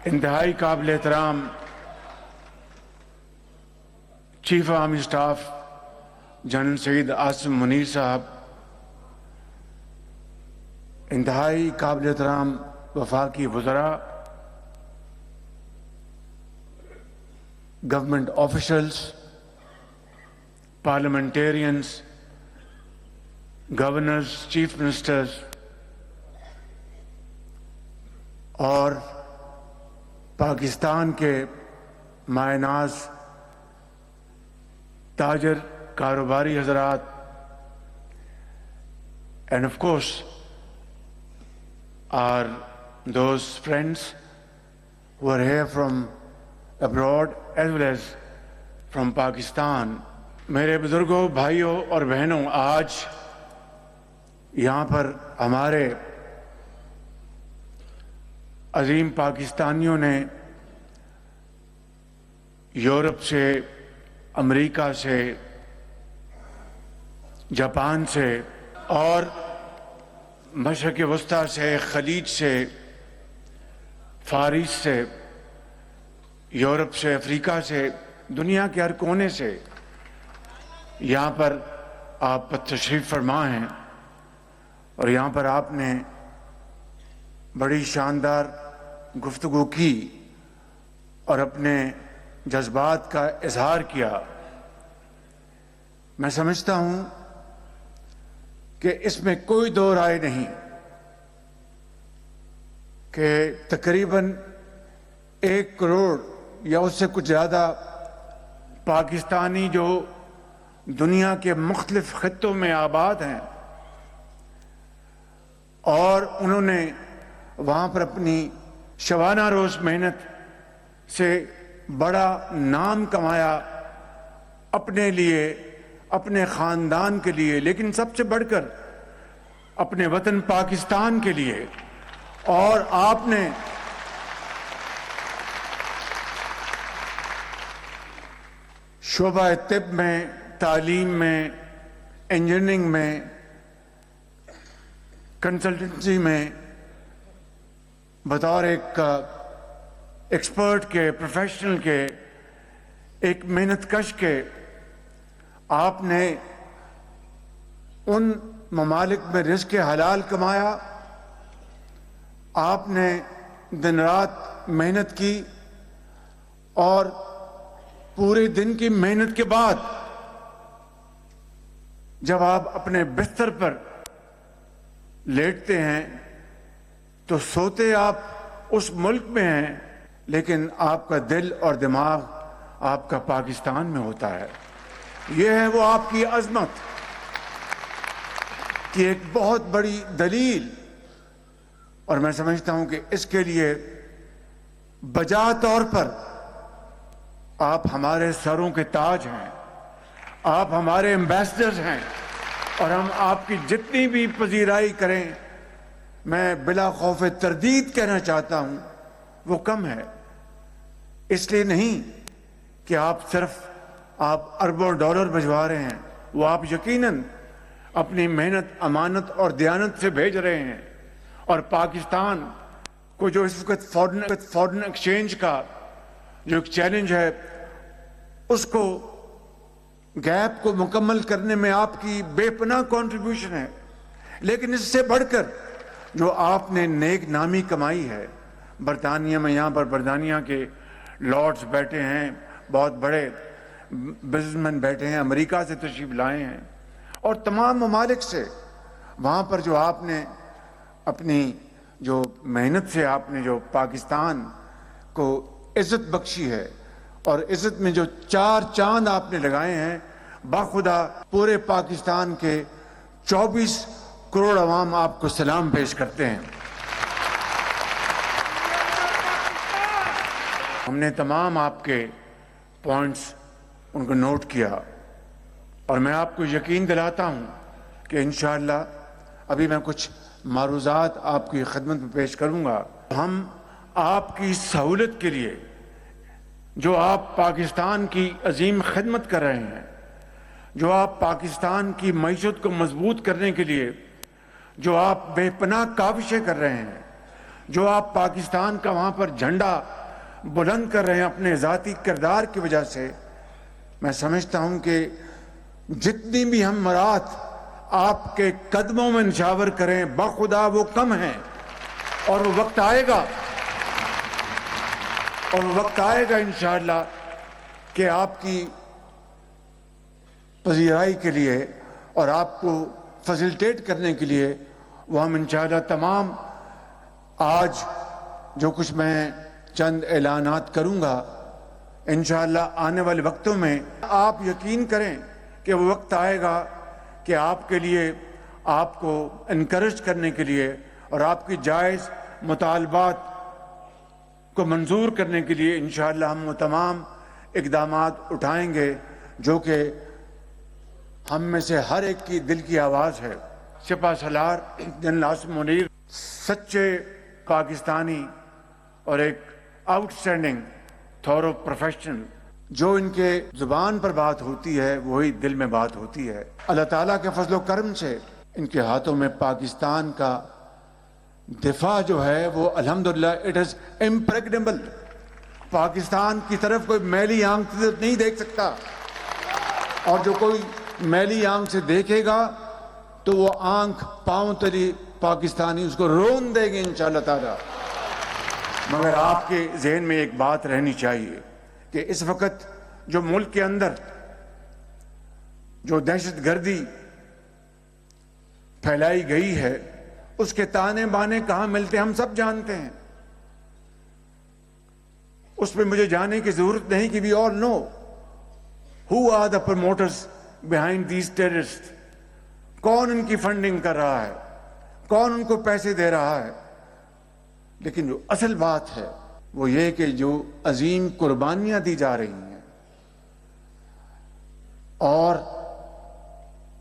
انتہائی قابل احترام چیف آرمی اسٹاف جنرل سعید عاصم منیر صاحب، انتہائی قابل احترام وفاقی وزراء، government officials, parliamentarians, governors, chief ministers اور پاکستان کے مائع ناز تاجر کاروباری حضرات، and of course are those friends who are here from abroad as well as from Pakistan. میرے بزرگوں، بھائیوں اور بہنوں، آج یہاں پر ہمارے عظیم پاکستانیوں نے یورپ سے، امریکہ سے، جاپان سے اور مشرق وسطیٰ سے، خلیج سے، فارس سے، یورپ سے، افریقہ سے، دنیا کے ہر کونے سے یہاں پر آپ تشریف فرما ہیں، اور یہاں پر آپ نے بڑی شاندار گفتگو کی اور اپنے جذبات کا اظہار کیا۔ میں سمجھتا ہوں کہ اس میں کوئی دو رائے نہیں کہ تقریباً 1 کروڑ یا اس سے کچھ زیادہ پاکستانی جو دنیا کے مختلف خطوں میں آباد ہیں اور انہوں نے وہاں پر اپنی شبانہ روز محنت سے بڑا نام کمایا، اپنے لیے، اپنے خاندان کے لیے، لیکن سب سے بڑھ کر اپنے وطن پاکستان کے لیے۔ اور آپ نے شعبہ طب میں، تعلیم میں، انجینئرنگ میں، کنسلٹنسی میں بطور ایک ایکسپرٹ کے، پروفیشنل کے، ایک محنت کش کے، آپ نے ان ممالک میں رزق حلال کمایا، آپ نے دن رات محنت کی، اور پورے دن کی محنت کے بعد جب آپ اپنے بستر پر لیٹتے ہیں تو سوتے آپ اس ملک میں ہیں، لیکن آپ کا دل اور دماغ آپ کا پاکستان میں ہوتا ہے۔ یہ ہے وہ آپ کی عظمت کی ایک بہت بڑی دلیل، اور میں سمجھتا ہوں کہ اس کے لیے بجا طور پر آپ ہمارے سروں کے تاج ہیں، آپ ہمارے ایمبیسڈرز ہیں، اور ہم آپ کی جتنی بھی پذیرائی کریں، میں بلا خوف تردید کہنا چاہتا ہوں، وہ کم ہے۔ اس لیے نہیں کہ آپ اربوں ڈالر بھجوا رہے ہیں، وہ آپ یقیناً اپنی محنت، امانت اور دیانت سے بھیج رہے ہیں، اور پاکستان کو جو اس وقت فارن ایکسچینج کا جو ایک چیلنج ہے، اس کو گیپ کو مکمل کرنے میں آپ کی بے پناہ کنٹریبیوشن ہے، لیکن اس سے بڑھ کر جو آپ نے نیک نامی کمائی ہے برطانیہ میں، یہاں پر برطانیہ کے لارڈز بیٹھے ہیں، بہت بڑے بزنس مین بیٹھے ہیں، امریکہ سے تشریف لائے ہیں اور تمام ممالک سے، وہاں پر جو آپ نے اپنی جو محنت سے آپ نے جو پاکستان کو عزت بخشی ہے، اور عزت میں جو 4 چاند آپ نے لگائے ہیں، باخدا پورے پاکستان کے 24 کروڑ عوام آپ کو سلام پیش کرتے ہیں۔ ہم نے تمام آپ کے پوائنٹس ان کو نوٹ کیا، اور میں آپ کو یقین دلاتا ہوں کہ انشاءاللہ ابھی میں کچھ معروضات آپ کی خدمت میں پیش کروں گا۔ ہم آپ کی سہولت کے لیے، جو آپ پاکستان کی عظیم خدمت کر رہے ہیں، جو آپ پاکستان کی معیشت کو مضبوط کرنے کے لیے جو آپ بے پناہ کاوشیں کر رہے ہیں، جو آپ پاکستان کا وہاں پر جھنڈا بلند کر رہے ہیں اپنے ذاتی کردار کی وجہ سے، میں سمجھتا ہوں کہ جتنی بھی ہم مرات آپ کے قدموں میں نچھاور کریں بخدا وہ کم ہیں، اور وہ وقت آئے گا انشاءاللہ کہ آپ کی پذیرائی کے لیے اور آپ کو فیسیلیٹیٹ کرنے کے لیے وہ ہم انشاءاللہ تمام آج جو کچھ میں چند اعلانات کروں گا انشاءاللہ آنے والے وقتوں میں آپ یقین کریں کہ وہ وقت آئے گا کہ آپ کے لیے آپ کو انکریج کرنے کے لیے اور آپ کی جائز مطالبات کو منظور کرنے کے لیے انشاءاللہ ہم وہ تمام اقدامات اٹھائیں گے جو کہ ہم میں سے ہر ایک کی دل کی آواز ہے۔ سپہ سالار جنرل عاصم منیر سچے پاکستانی اور ایک آؤٹ اسٹینڈنگ تھورو پروفیشنل، جو ان کے زبان پر بات ہوتی ہے وہی دل میں بات ہوتی ہے۔ اللہ تعالیٰ کے فضل و کرم سے ان کے ہاتھوں میں پاکستان کا دفاع جو ہے وہ الحمدللہ اٹ از امپریگنیبل۔ پاکستان کی طرف کوئی میلی آنکھ سے نہیں دیکھ سکتا، اور جو کوئی میلی آنکھ سے دیکھے گا تو وہ آنکھ پاؤں تلی پاکستانی اس کو رون دے گے انشاءاللہ تعالیٰ۔ مگر آپ کے ذہن میں ایک بات رہنی چاہیے کہ اس وقت جو ملک کے اندر جو دہشت گردی پھیلائی گئی ہے اس کے تانے بانے کہاں ملتے ہم سب جانتے ہیں، اس میں مجھے جانے کی ضرورت نہیں کہ we all know who are the promoters behind these terrorists، کون ان کی فنڈنگ کر رہا ہے، کون ان کو پیسے دے رہا ہے۔ لیکن جو اصل بات ہے وہ یہ کہ جو عظیم قربانیاں دی جا رہی ہیں، اور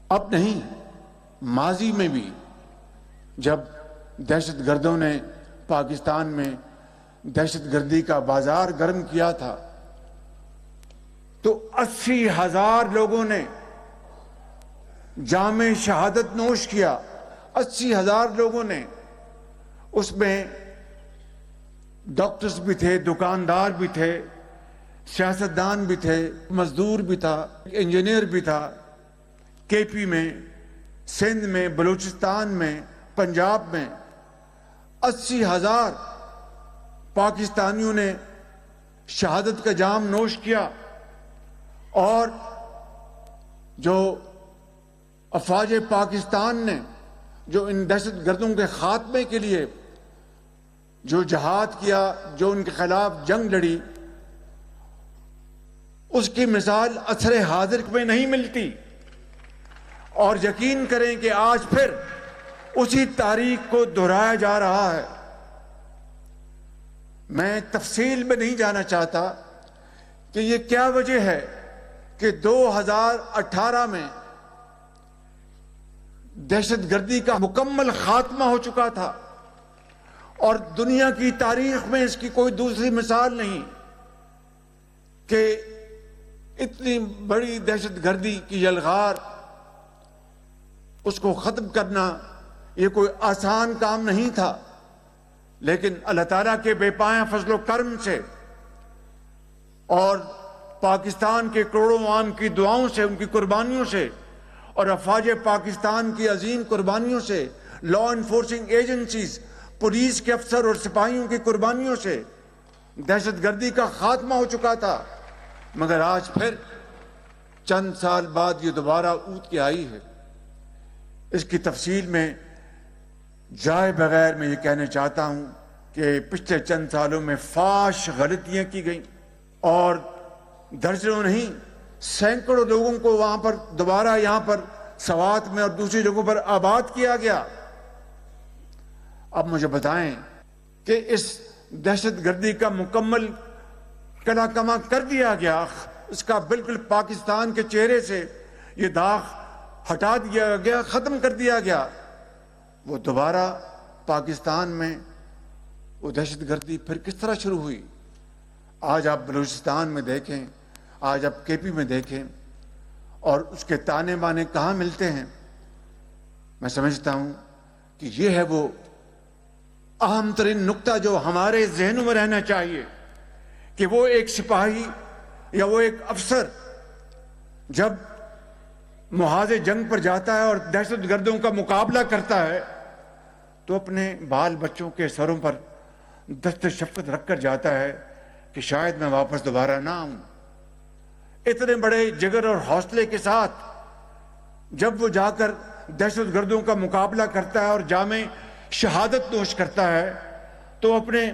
اب نہیں ماضی میں بھی جب دہشت گردوں نے پاکستان میں دہشت گردی کا بازار گرم کیا تھا تو 80,000 لوگوں نے جام شہادت نوش کیا، 80,000 لوگوں نے، اس میں ڈاکٹرز بھی تھے، دکاندار بھی تھے، سیاستدان بھی تھے، مزدور بھی تھا، انجینئر بھی تھا۔ کے پی میں، سندھ میں، بلوچستان میں، پنجاب میں 80,000 پاکستانیوں نے شہادت کا جام نوش کیا، اور جو افواج پاکستان نے جو ان دہشت گردوں کے خاتمے کے لیے جو جہاد کیا، جو ان کے خلاف جنگ لڑی، اس کی مثال عصر حاضر میں نہیں ملتی۔ اور یقین کریں کہ آج پھر اسی تاریخ کو دہرایا جا رہا ہے۔ میں تفصیل میں نہیں جانا چاہتا کہ یہ کیا وجہ ہے کہ 2018 میں دہشت گردی کا مکمل خاتمہ ہو چکا تھا، اور دنیا کی تاریخ میں اس کی کوئی دوسری مثال نہیں کہ اتنی بڑی دہشت گردی کی یلغار، اس کو ختم کرنا یہ کوئی آسان کام نہیں تھا۔ لیکن اللہ تعالیٰ کے بے پایہ فضل و کرم سے اور پاکستان کے کروڑوں عوام کی دعاؤں سے، ان کی قربانیوں سے، اور افواج پاکستان کی عظیم قربانیوں سے، لا انفورسنگ ایجنسیز، پولیس کے افسر اور سپاہیوں کی قربانیوں سے دہشت گردی کا خاتمہ ہو چکا تھا۔ مگر آج پھر چند سال بعد یہ دوبارہ اونچ کے آئی ہے۔ اس کی تفصیل میں جائے بغیر میں یہ کہنا چاہتا ہوں کہ پچھلے چند سالوں میں فاش غلطیاں کی گئیں، اور درجنوں نہیں سینکڑوں لوگوں کو وہاں پر دوبارہ یہاں پر سوات میں اور دوسری جگہوں پر آباد کیا گیا۔ اب مجھے بتائیں کہ اس دہشت گردی کا مکمل کلا کما کر دیا گیا، اس کا بالکل پاکستان کے چہرے سے یہ داغ ہٹا دیا گیا، ختم کر دیا گیا، وہ دوبارہ پاکستان میں وہ دہشت گردی پھر کس طرح شروع ہوئی؟ آج آپ بلوچستان میں دیکھیں، آج آپ کے پی میں دیکھیں، اور اس کے تانے بانے کہاں ملتے ہیں۔ میں سمجھتا ہوں کہ یہ ہے وہ اہم ترین نقطہ جو ہمارے ذہنوں میں رہنا چاہیے کہ وہ ایک سپاہی یا وہ ایک افسر جب محاذ جنگ پر جاتا ہے اور دہشت گردوں کا مقابلہ کرتا ہے تو اپنے بال بچوں کے سروں پر دست شفقت رکھ کر جاتا ہے کہ شاید میں واپس دوبارہ نہ آؤں. اتنے بڑے جگر اور حوصلے کے ساتھ جب وہ جا کر دہشت گردوں کا مقابلہ کرتا ہے اور جامِ شہادت نوش کرتا ہے تو اپنے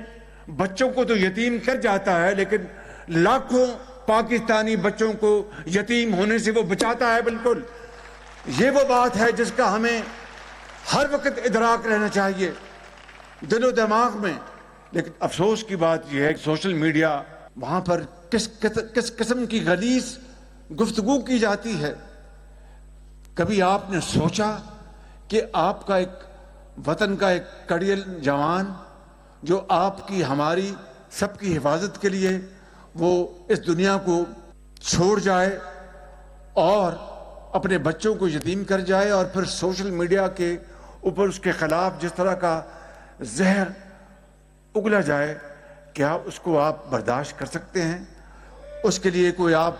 بچوں کو تو یتیم کر جاتا ہے لیکن لاکھوں پاکستانی بچوں کو یتیم ہونے سے وہ بچاتا ہے. بالکل یہ وہ بات ہے جس کا ہمیں ہر وقت ادراک رہنا چاہیے دل و دماغ میں. لیکن افسوس کی بات یہ ہے کہ سوشل میڈیا وہاں پر کس قسم کی غلیظ گفتگو کی جاتی ہے. کبھی آپ نے سوچا کہ آپ کا ایک وطن کا ایک کڑیل جوان جو آپ کی ہماری سب کی حفاظت کے لیے وہ اس دنیا کو چھوڑ جائے اور اپنے بچوں کو یتیم کر جائے اور پھر سوشل میڈیا کے اوپر اس کے خلاف جس طرح کا زہر اگلا جائے، کیا اس کو آپ برداشت کر سکتے ہیں؟ اس کے لیے کوئی آپ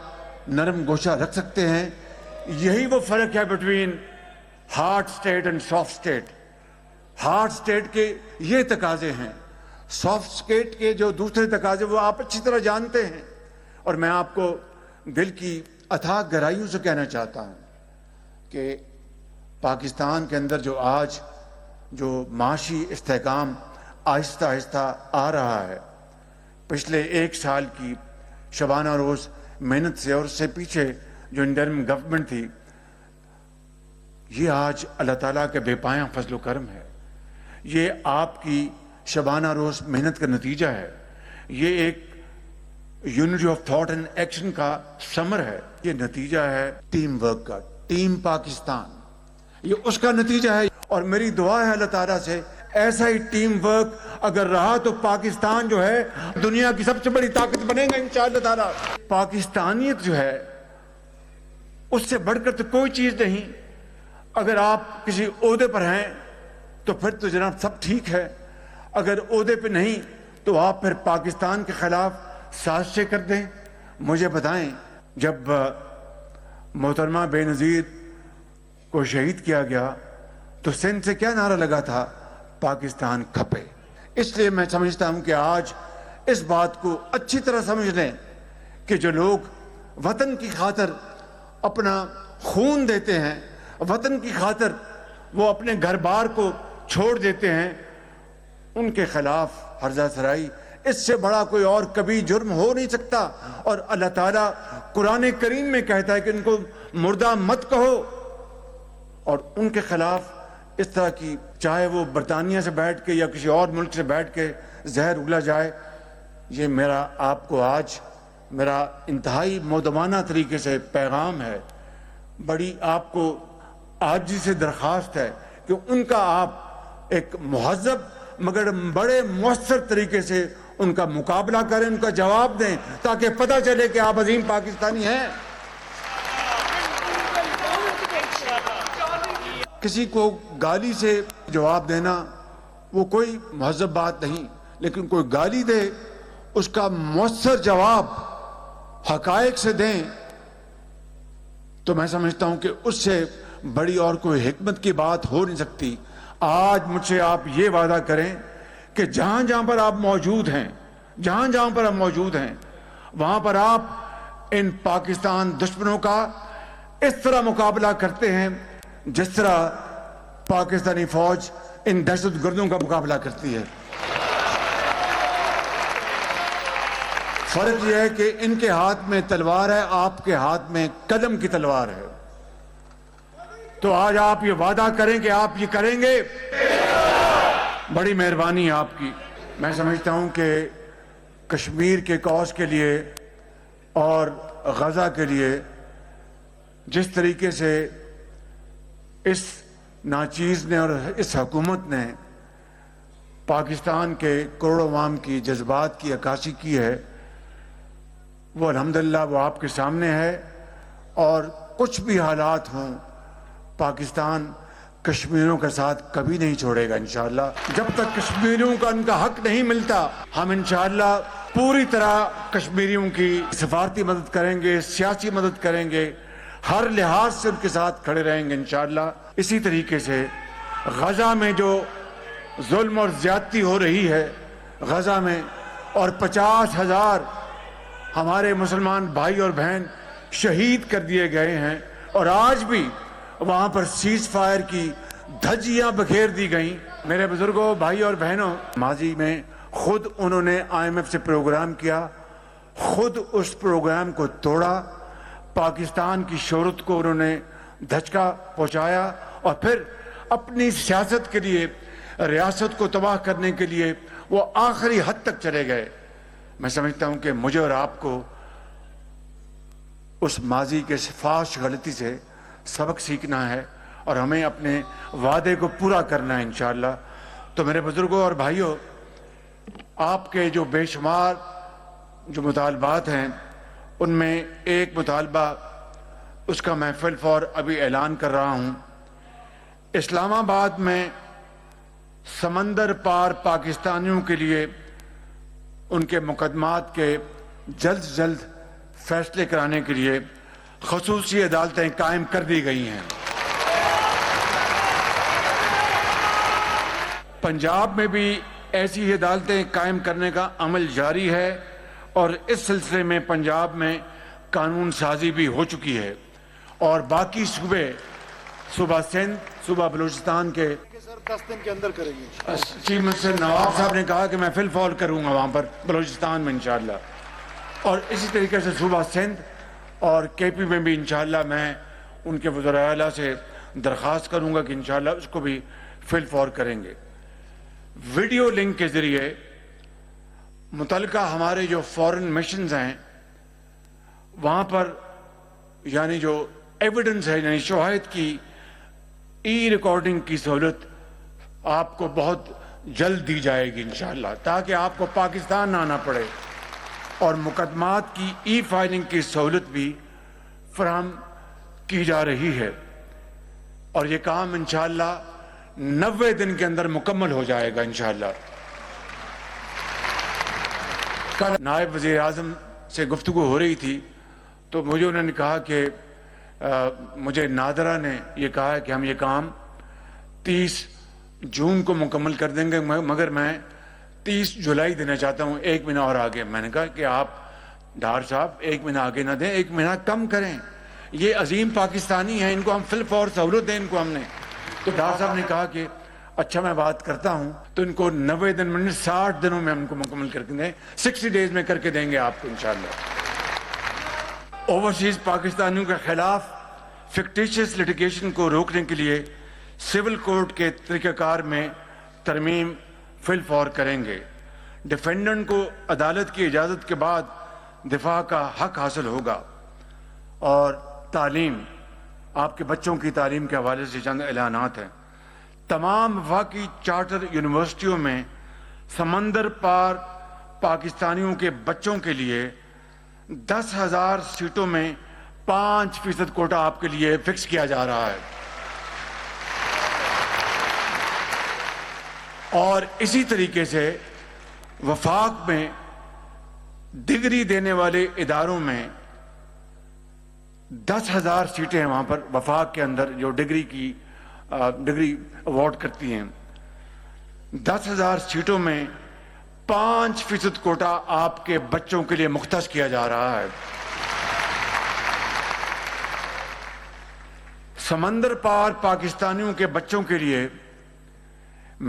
نرم گوشہ رکھ سکتے ہیں؟ یہی وہ فرق ہے between hard state and soft state. Hard state کے یہ تقاضے ہیں، سافٹ سٹیٹ کے جو دوسرے تقاضے وہ آپ اچھی طرح جانتے ہیں. اور میں آپ کو دل کی اتھاہ گہرائیوں سے کہنا چاہتا ہوں کہ پاکستان کے اندر جو آج جو معاشی استحکام آہستہ آہستہ آ رہا ہے، پچھلے 1 سال کی شبانہ روز محنت سے اور اس سے پیچھے جو انٹرم گورنمنٹ تھی، یہ آج اللہ تعالیٰ کے بے پایاں فضل و کرم ہے. یہ آپ کی شبانہ روز محنت کا نتیجہ ہے. یہ ایک unity of thought and action کا ثمر ہے. یہ نتیجہ ہے ٹیم ورک کا. ٹیم پاکستان یہ اس کا نتیجہ ہے. اور میری دعا ہے اللہ تعالیٰ سے ایسا ہی ٹیم ورک اگر رہا تو پاکستان جو ہے دنیا کی سب سے بڑی طاقت بنے گا انشاءاللہ تعالیٰ. پاکستانیت جو ہے اس سے بڑھ کر تو کوئی چیز نہیں. اگر آپ کسی عہدے پر ہیں تو پھر تو جناب سب ٹھیک ہے. اگر عہدے پہ نہیں تو آپ پھر پاکستان کے خلاف سازشیں کر دیں. مجھے بتائیں جب محترمہ بے نظیر کو شہید کیا گیا تو سندھ سے کیا نعرہ لگا تھا؟ پاکستان کھپے. اس لیے میں سمجھتا ہوں کہ آج اس بات کو اچھی طرح سمجھ لیں کہ جو لوگ وطن کی خاطر اپنا خون دیتے ہیں، وطن کی خاطر وہ اپنے گھر بار کو چھوڑ دیتے ہیں، ان کے خلاف ہرزہ سرائی اس سے بڑا کوئی اور کبھی جرم ہو نہیں سکتا. اور اللہ تعالیٰ قرآن کریم میں کہتا ہے کہ ان کو مردہ مت کہو. اور ان کے خلاف اس طرح کی چاہے وہ برطانیہ سے بیٹھ کے یا کسی اور ملک سے بیٹھ کے زہر اگلا جائے، یہ میرا آپ کو آج میرا انتہائی مودبانہ طریقے سے پیغام ہے. بڑی آپ کو عاجزی سے درخواست ہے کہ ان کا آپ ایک مہذب مگر بڑے مؤثر طریقے سے ان کا مقابلہ کریں، ان کا جواب دیں تاکہ پتہ چلے کہ آپ عظیم پاکستانی ہیں. کسی کو گالی سے جواب دینا وہ کوئی مہذب بات نہیں، لیکن کوئی گالی دے اس کا مؤثر جواب حقائق سے دیں تو میں سمجھتا ہوں کہ اس سے بڑی اور کوئی حکمت کی بات ہو نہیں سکتی. آج مجھ سے آپ یہ وعدہ کریں کہ جہاں جہاں پر آپ موجود ہیں، جہاں جہاں پر آپ موجود ہیں، وہاں پر آپ ان پاکستان دشمنوں کا اس طرح مقابلہ کرتے ہیں جس طرح پاکستانی فوج ان دہشت گردوں کا مقابلہ کرتی ہے. فرق یہ ہے کہ ان کے ہاتھ میں تلوار ہے، آپ کے ہاتھ میں قلم کی تلوار ہے. تو آج آپ یہ وعدہ کریں کہ آپ یہ کریں گے. بڑی مہربانی ہے آپ کی. میں سمجھتا ہوں کہ کشمیر کے کاز کے لیے اور غزہ کے لیے جس طریقے سے اس ناچیز نے اور اس حکومت نے پاکستان کے کروڑوں عوام کی جذبات کی عکاسی کی ہے، وہ الحمدللہ وہ آپ کے سامنے ہے. اور کچھ بھی حالات ہوں، پاکستان کشمیریوں کے ساتھ کبھی نہیں چھوڑے گا انشاءاللہ. جب تک کشمیریوں کا ان کا حق نہیں ملتا ہم انشاءاللہ پوری طرح کشمیریوں کی سفارتی مدد کریں گے, سیاسی مدد کریں گے, ہر لحاظ سے ان کے ساتھ کھڑے رہیں گے انشاءاللہ. اسی طریقے سے غزہ میں جو ظلم اور زیادتی ہو رہی ہے غزہ میں, اور 50,000 ہمارے مسلمان بھائی اور بہن شہید کر دیے گئے ہیں, اور آج بھی وہاں پر سیز فائر کی دھجیاں بکھیر دی گئیں. میرے بزرگوں, بھائی اور بہنوں, ماضی میں خود انہوں نے IMF سے پروگرام کیا, خود اس پروگرام کو توڑا, پاکستان کی شہرت کو انہوں نے دھچکا پہنچایا, اور پھر اپنی سیاست کے لیے, ریاست کو تباہ کرنے کے لیے وہ آخری حد تک چلے گئے. میں سمجھتا ہوں کہ مجھے اور آپ کو اس ماضی کے فاحش غلطی سے سبق سیکھنا ہے اور ہمیں اپنے وعدے کو پورا کرنا ہے انشاءاللہ. تو میرے بزرگوں اور بھائیوں, آپ کے جو بے شمار جو مطالبات ہیں ان میں ایک مطالبہ, اس کا میں فی الفور ابھی اعلان کر رہا ہوں. اسلام آباد میں سمندر پار پاکستانیوں کے لیے ان کے مقدمات کے جلد سے جلد فیصلے کرانے کے لیے خصوصی عدالتیں قائم کر دی گئی ہیں. پنجاب میں بھی ایسی عدالتیں قائم کرنے کا عمل جاری ہے, اور اس سلسلے میں پنجاب میں قانون سازی بھی ہو چکی ہے, اور باقی صوبے, صوبہ سندھ, صوبہ بلوچستان کے 10 دن کے اندر کریں گے. چیف منسٹر نواب صاحب نے کہا کہ میں فی الفور کروں گا وہاں پر بلوچستان میں انشاءاللہ, اور اسی طریقے سے صوبہ سندھ اور KP میں بھی انشاءاللہ میں ان کے وزراء اعلیٰ سے درخواست کروں گا کہ انشاءاللہ اس کو بھی فی الفور کریں گے. ویڈیو لنک کے ذریعے متعلقہ ہمارے جو فورن مشنز ہیں وہاں پر, یعنی جو ایویڈنس ہے, یعنی شواہد کی ای ریکارڈنگ کی سہولت آپ کو بہت جلد دی جائے گی انشاءاللہ, تاکہ آپ کو پاکستان نہ آنا پڑے, اور مقدمات کی ای فائلنگ کی سہولت بھی فراہم کی جا رہی ہے, اور یہ کام انشاءاللہ 90 دن کے اندر مکمل ہو جائے گا انشاءاللہ. کل نائب وزیر اعظم سے گفتگو ہو رہی تھی تو مجھے انہوں نے کہا کہ مجھے نادرہ نے یہ کہا ہے کہ ہم یہ کام 30 جون کو مکمل کر دیں گے, مگر میں 30 جولائی دینا چاہتا ہوں, 1 مہینہ اور آگے. میں نے کہا کہ آپ ڈار صاحب 1 مہینہ آگے نہ دیں, 1 مہینہ کم کریں, یہ عظیم پاکستانی ہیں, ان کو ہم فی الفور سہولت دیں ان کو ہم نے. تو ڈار صاحب نے کہا کہ اچھا میں بات کرتا ہوں, تو ان کو 90 دن میں 60 دنوں میں ہم کو مکمل کر کے دیں, 60 ڈیز میں کر کے دیں گے آپ کو انشاءاللہ. اوورسیز پاکستانیوں کے خلاف فکٹیشیس لیٹیگیشن کو روکنے کے لیے سول کوڈ کے طریقہ کار میں ترمیم فی الفور کریں گے. ڈیفینڈنٹ کو عدالت کی اجازت کے بعد دفاع کا حق حاصل ہوگا. اور تعلیم, آپ کے بچوں کی تعلیم کے حوالے سے چند اعلانات ہیں. تمام وفاقی چارٹر یونیورسٹیوں میں سمندر پار پاکستانیوں کے بچوں کے لیے 10,000 سیٹوں میں 5% کوٹا آپ کے لیے فکس کیا جا رہا ہے. اور اسی طریقے سے وفاق میں ڈگری دینے والے اداروں میں 10,000 سیٹیں ہیں وہاں پر وفاق کے اندر جو ڈگری ایوارڈ کرتی ہیں. 10,000 سیٹوں میں 5% کوٹا آپ کے بچوں کے لیے مختص کیا جا رہا ہے. سمندر پار پاکستانیوں کے بچوں کے لیے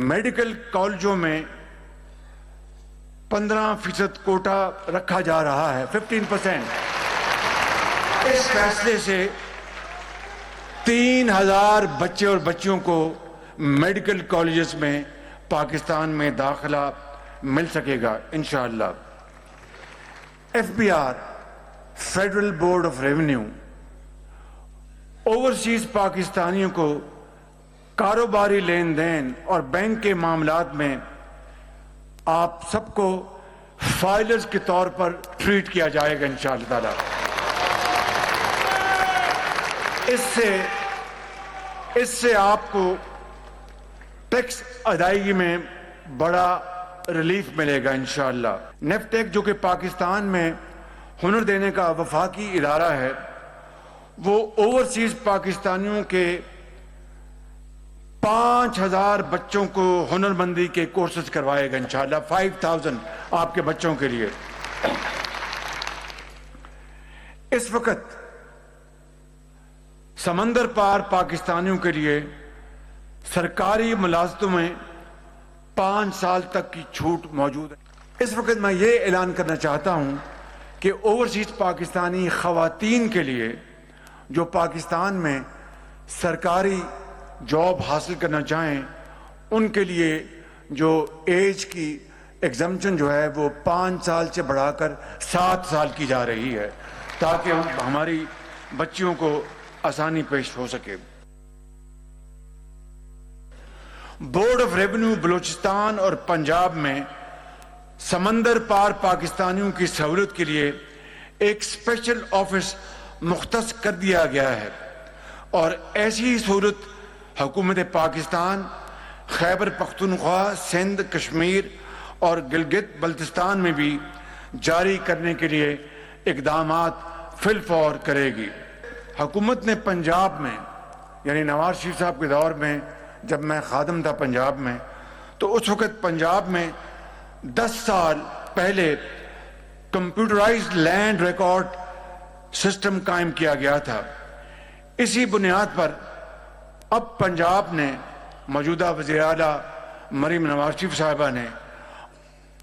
میڈیکل کالجوں میں 15% کوٹا رکھا جا رہا ہے, 15%. اس فیصلے سے 3,000 بچے اور بچیوں کو میڈیکل کالجز میں پاکستان میں داخلہ مل سکے گا انشاءاللہ. FBR federal board of revenue overseas پاکستانیوں کو کاروباری لین دین اور بینک کے معاملات میں آپ سب کو فائلرز کے طور پر ٹریٹ کیا جائے گا انشاءاللہ تعالی. اس سے آپ کو ٹیکس ادائیگی میں بڑا ریلیف ملے گا انشاءاللہ۔ نیفٹیک جو کہ پاکستان میں ہنر دینے کا وفاقی ادارہ ہے، وہ اوورسیز پاکستانیوں کے 5000 بچوں کو ہنرمندی کے کورسز کروائے گا انشاءاللہ، 5000 آپ کے بچوں کے لیے۔ اس وقت سمندر پار پاکستانیوں کے لیے سرکاری ملازمتوں میں 5 سال تک کی چھوٹ موجود ہے۔ اس وقت میں یہ اعلان کرنا چاہتا ہوں کہ اوورسیز پاکستانی خواتین کے لیے جو پاکستان میں سرکاری جاب حاصل کرنا چاہیں، ان کے لیے جو ایج کی ایگزمپشن جو ہے وہ 5 سال سے بڑھا کر 7 سال کی جا رہی ہے، تاکہ ہماری بچیوں کو آسانی پیش ہو سکے۔ بورڈ آف ریونیو بلوچستان اور پنجاب میں سمندر پار پاکستانیوں کی سہولت کے لیے ایک اسپیشل آفس مختص کر دیا گیا ہے، اور ایسی ہی سہولت حکومت پاکستان خیبر پختونخوا، سندھ، کشمیر اور گلگت بلتستان میں بھی جاری کرنے کے لیے اقدامات فی الفور کرے گی۔ حکومت نے پنجاب میں، یعنی نواز شریف صاحب کے دور میں جب میں خادم تھا پنجاب میں، تو اس وقت پنجاب میں 10 سال پہلے کمپیوٹرائزڈ لینڈ ریکارڈ سسٹم قائم کیا گیا تھا۔ اسی بنیاد پر اب پنجاب نے، موجودہ وزیر اعلیٰ مریم نواز شریف صاحبہ نے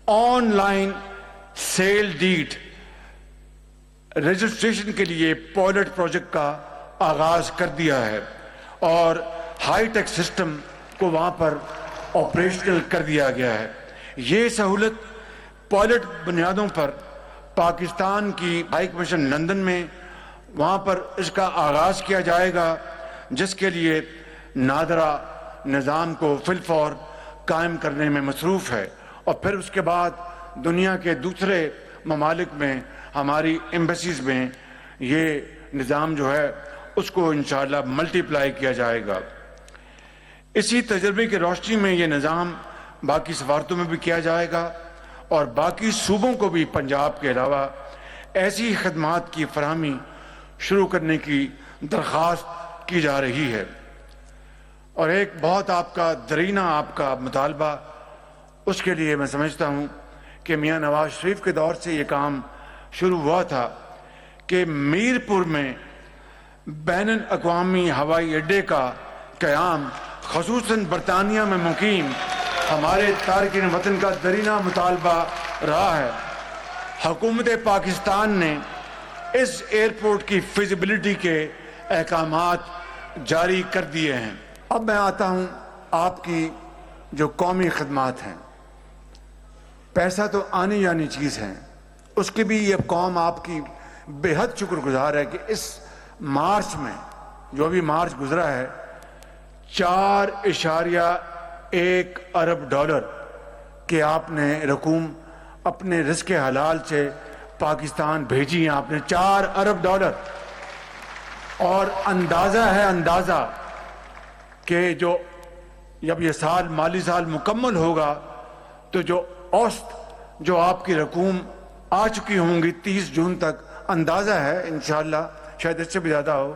online sale deed registration کے لیے پائلٹ پروجیکٹ کا آغاز کر دیا ہے، اور ہائی ٹیک سسٹم کو وہاں پر آپریشنل کر دیا گیا ہے۔ یہ سہولت پائلٹ بنیادوں پر پاکستان کی ہائی کمیشن لندن میں، وہاں پر اس کا آغاز کیا جائے گا، جس کے لیے نادرا نظام کو فی الفور قائم کرنے میں مصروف ہے، اور پھر اس کے بعد دنیا کے دوسرے ممالک میں، ہماری ایمبیسیز میں یہ نظام جو ہے اس کو انشاءاللہ ملٹی پلائی کیا جائے گا۔ اسی تجربے کی روشنی میں یہ نظام باقی سفارتوں میں بھی کیا جائے گا، اور باقی صوبوں کو بھی پنجاب کے علاوہ ایسی خدمات کی فراہمی شروع کرنے کی درخواست کی جا رہی ہے۔ اور ایک بہت آپ کا درینہ آپ کا مطالبہ، اس کے لیے میں سمجھتا ہوں کہ میاں نواز شریف کے دور سے یہ کام شروع ہوا تھا کہ میرپور میں بین الاقوامی ہوائی اڈے کا قیام خصوصاً برطانیہ میں مقیم ہمارے تارکین وطن کا درینہ مطالبہ رہا ہے۔ حکومت پاکستان نے اس ایئرپورٹ کی فیزیبلٹی کے احکامات جاری کر دیے ہیں۔ اب میں آتا ہوں آپ کی جو قومی خدمات ہیں۔ پیسہ تو آنی جانی چیز ہے، اس کی بھی یہ قوم آپ کی بے حد شکر گزار ہے کہ اس مارچ میں، جو بھی مارچ گزرا ہے، 4.1 ارب ڈالر کے آپ نے رقوم اپنے رزق حلال سے پاکستان بھیجی ہیں، آپ نے 4 ارب ڈالر۔ اور اندازہ کہ جو جب یہ سال مالی سال مکمل ہوگا تو جو اوسط جو آپ کی رقوم آ چکی ہوں گی 30 جون تک، اندازہ ہے انشاءاللہ شاید اس سے بھی زیادہ ہو،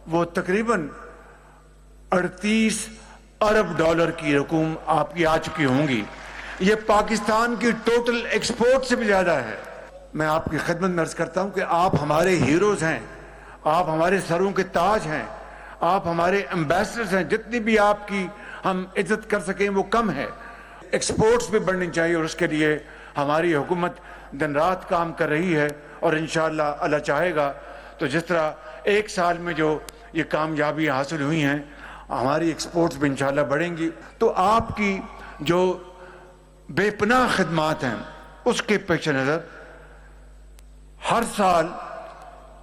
وہ تقریباً 38 ارب ڈالر کی رقوم آپ کی آ چکی ہوں گی۔ یہ پاکستان کی ٹوٹل ایکسپورٹ سے بھی زیادہ ہے۔ میں آپ کی خدمت میں عرض کرتا ہوں کہ آپ ہمارے ہیروز ہیں، آپ ہمارے سروں کے تاج ہیں، آپ ہمارے ایمبیسڈرز ہیں، جتنی بھی آپ کی ہم عزت کر سکیں وہ کم ہے۔ ایکسپورٹس بھی بڑھنی چاہیے، اور اس کے لیے ہماری حکومت دن رات کام کر رہی ہے، اور انشاءاللہ اللہ چاہے گا تو جس طرح 1 سال میں جو یہ کامیابیاں حاصل ہوئی ہیں، ہماری ایکسپورٹس بھی انشاءاللہ بڑھیں گی۔ تو آپ کی جو بے پناہ خدمات ہیں اس کے پیش نظر ہر سال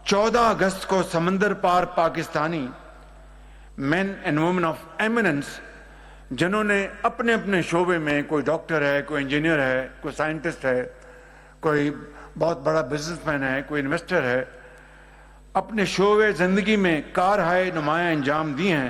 14 اگست کو سمندر پار پاکستانی مین اینڈ وومن آف ایمیننس، جنہوں نے اپنے اپنے شعبے میں، کوئی ڈاکٹر ہے، کوئی انجینئر ہے، کوئی سائنٹسٹ ہے، کوئی بہت بڑا بزنس مین ہے، کوئی انویسٹر ہے، اپنے شعبے زندگی میں کارہائے نمایاں انجام دیے ہیں،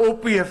OPF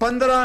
15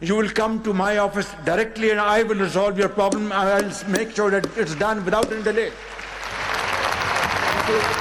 You will come to my office directly and I will resolve your problem. I will make sure that it's done without any delay.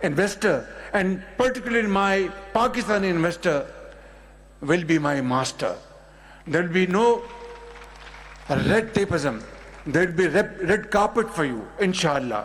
investor and particularly my Pakistani investor will be my master. There will be no red tapeism. There will be red carpet for you, inshallah.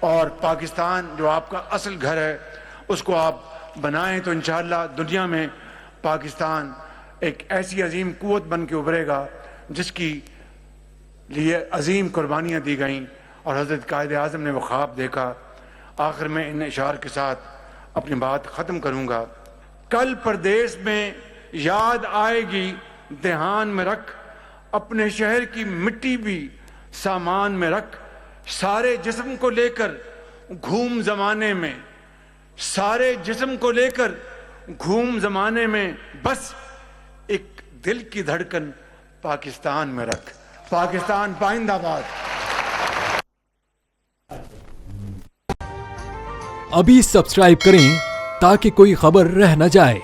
اور پاکستان جو آپ کا اصل گھر ہے اس کو آپ بنائیں تو انشاءاللہ دنیا میں پاکستان ایک ایسی عظیم قوت بن کے ابھرے گا جس کی لیے عظیم قربانیاں دی گئیں اور حضرت قائد اعظم نے وہ خواب دیکھا. آخر میں ان اشعار کے ساتھ اپنی بات ختم کروں گا. کل پردیس میں یاد آئے گی دھیان میں رکھ، اپنے شہر کی مٹی بھی سامان میں رکھ، سارے جسم کو لے کر گھوم زمانے میں، سارے جسم کو لے کر گھوم زمانے میں، بس ایک دل کی دھڑکن پاکستان میں رکھ. پاکستان پائندہ باد. ابھی سبسکرائب کریں تاکہ کوئی خبر رہ نہ جائے.